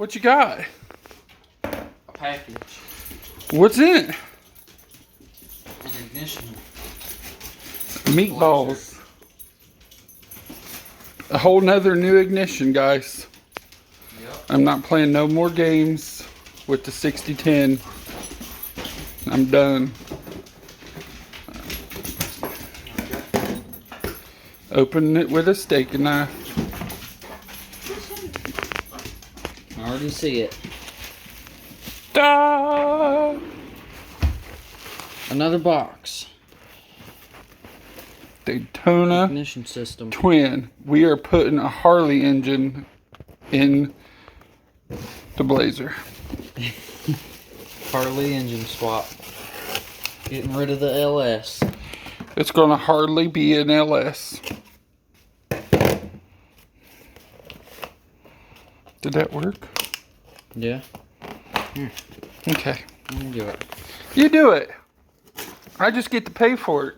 What you got? A package. What's in it? An ignition. Meatballs. A whole nother new ignition, guys. Yep. I'm not playing no more games with the 6010. I'm done. Open it with a steak knife. I already see it. Da! Another box. Daytona Ignition system. Twin. We are putting a Harley engine in the Blazer. Harley engine swap. Getting rid of the LS. It's gonna hardly be an LS. Did that work? Yeah. Okay. Let me do it. You do it. I just get to pay for it.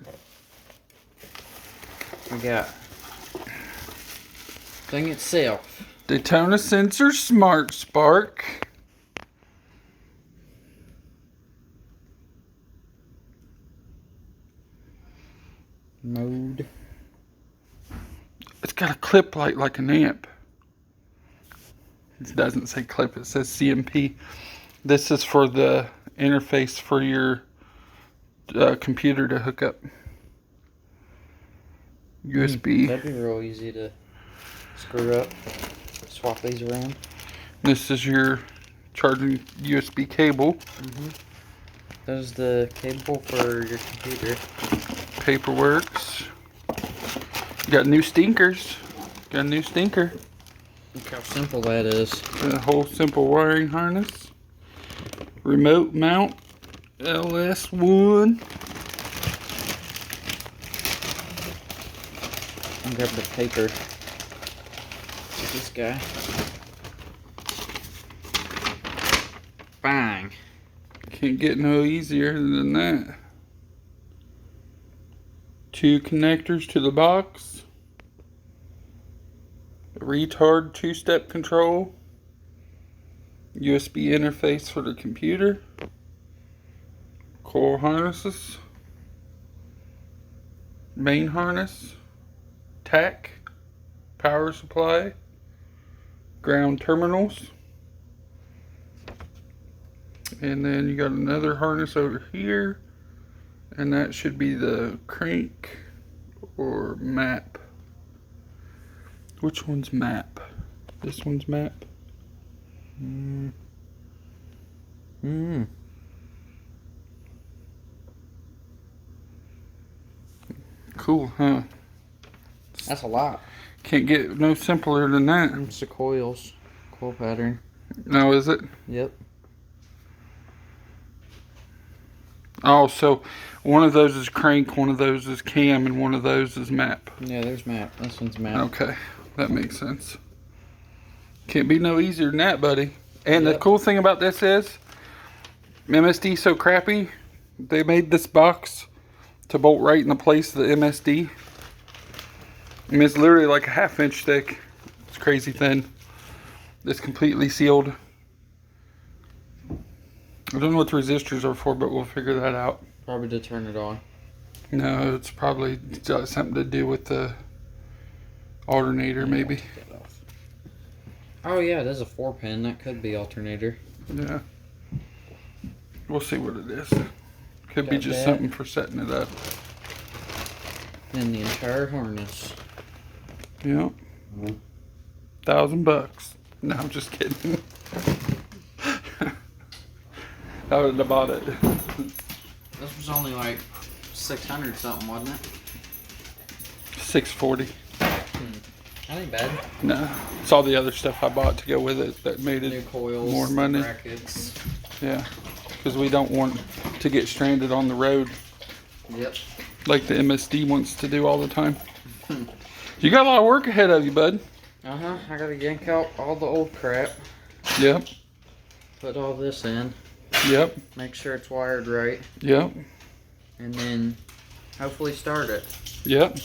We got thing itself. Daytona Sensors Smart Spark. Mode. It's got a clip like an amp. It doesn't say clip, it says CMP. This is for the interface for your computer to hook up. USB. That'd be real easy to screw up. Swap these around. This is your charging USB cable. There's the cable for your computer. Paperworks. Got new stinkers. Got a new stinker. Look how simple that is. A whole simple wiring harness. Remote mount. LS1. And grab the paper. This guy. Bang. Can't get no easier than that. 2 connectors to the box. A retard 2-step control. USB interface for the computer. Coil harnesses. Main harness. Tack. Power supply. Ground terminals. And then you got another harness over here. And that should be the crank or map. Which one's map? This one's map? Cool, huh? That's a lot. Can't get no simpler than that. It's the coils. Coil pattern. No, is it? Yep. Oh, so one of those is crank, one of those is cam, and one of those is map. Yeah, there's map. This one's map. Okay, that makes sense. Can't be no easier than that, buddy. And the cool thing about this is, MSD so crappy, they made this box to bolt right in the place of the MSD. I mean, it's literally like a 1/2 inch thick. It's crazy thin. It's completely sealed. I don't know what the resistors are for, but we'll figure that out. Probably to turn it on. No, it's probably got something to do with the alternator, maybe. Oh yeah, it is a 4-pin. That could be alternator. Yeah. We'll see what it is. Could be Got just that. something for setting it up. And the entire harness. Yeah. $1,000. No, I'm just kidding. I would have bought it. This was only like 600 something, wasn't it? $640. That ain't bad. No, it's all the other stuff I bought to go with it that made New it coils, more money. brackets. Yeah, because we don't want to get stranded on the road Yep. like the MSD wants to do all the time. You got a lot of work ahead of you, bud. I gotta yank out all the old crap. Yep. Put all this in. Yep. Make sure it's wired right. Yep. And then hopefully start it. Yep.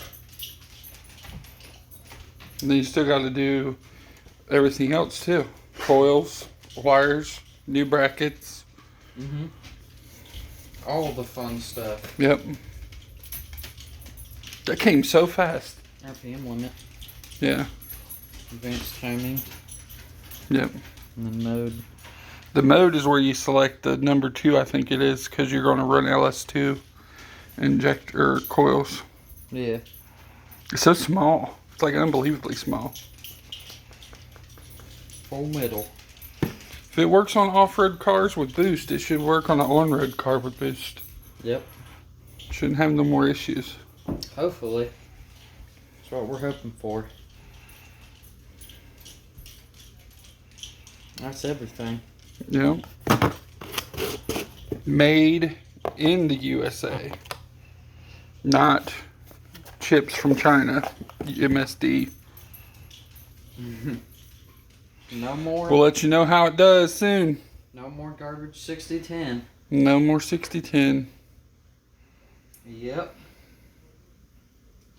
And then you still got to do everything else too. coils, wires, new brackets. Mm-hmm. All the fun stuff. Yep. That came so fast. RPM limit. Yeah. Advanced timing. Yep. And the mode. The mode is where you select the number 2, I think it is, because you're going to run LS2 injector coils. Yeah. It's so small. It's like unbelievably small. Full middle. If it works on off-road cars with boost, it should work on an on-road car with boost. Yep. Shouldn't have no more issues. Hopefully. That's what we're hoping for. That's everything. Yep. Made in the USA. Not chips from China. MSD. No more. We'll let you know how it does soon. No more garbage 6010. No more 6010. Yep.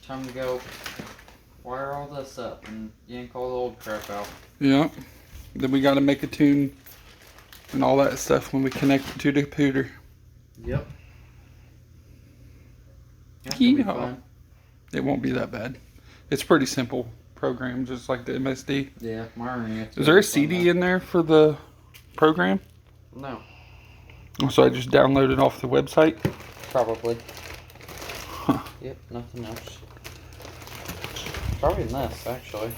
Time to go wire all this up and yank all the old crap out. Yep. Then we got to make a tune and all that stuff when we connect it to the computer. Yep. That's gonna be Yeehaw. fun. It won't be that bad. It's pretty simple program, just like the MSD. Yeah, wiring it. Is there a CD in there for the program? No. So I just downloaded off the website? Probably. Huh. Yep, nothing else. Probably this, actually.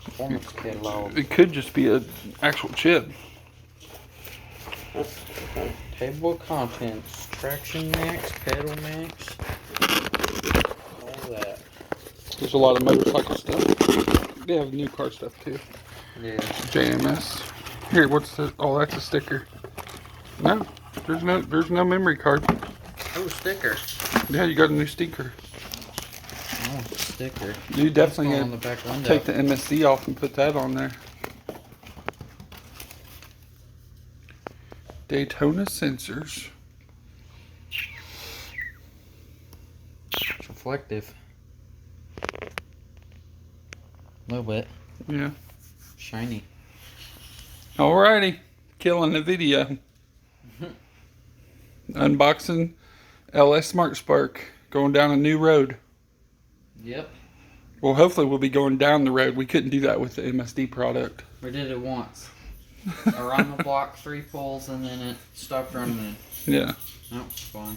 Performance catalog. It could just be an actual chip. Table of contents. Traction max, pedal max. All that. There's a lot of motorcycle stuff. They have new car stuff too. Yeah. JMS. Here, what's the? Oh, that's a sticker. No, there's no memory card. Oh, sticker. Yeah, you got a new sticker. Oh, sticker. You definitely on had the back window. take the MSD off and put that on there. Daytona Sensors. It's reflective. A little bit. Yeah. Shiny. Alrighty. Killing the video. Unboxing LS Smart Spark. Going down a new road. Yep. Well, hopefully we'll be going down the road. We couldn't do that with the MSD product. We did it once. Around the block, 3 pulls, and then it stopped running. Yeah. That was fun.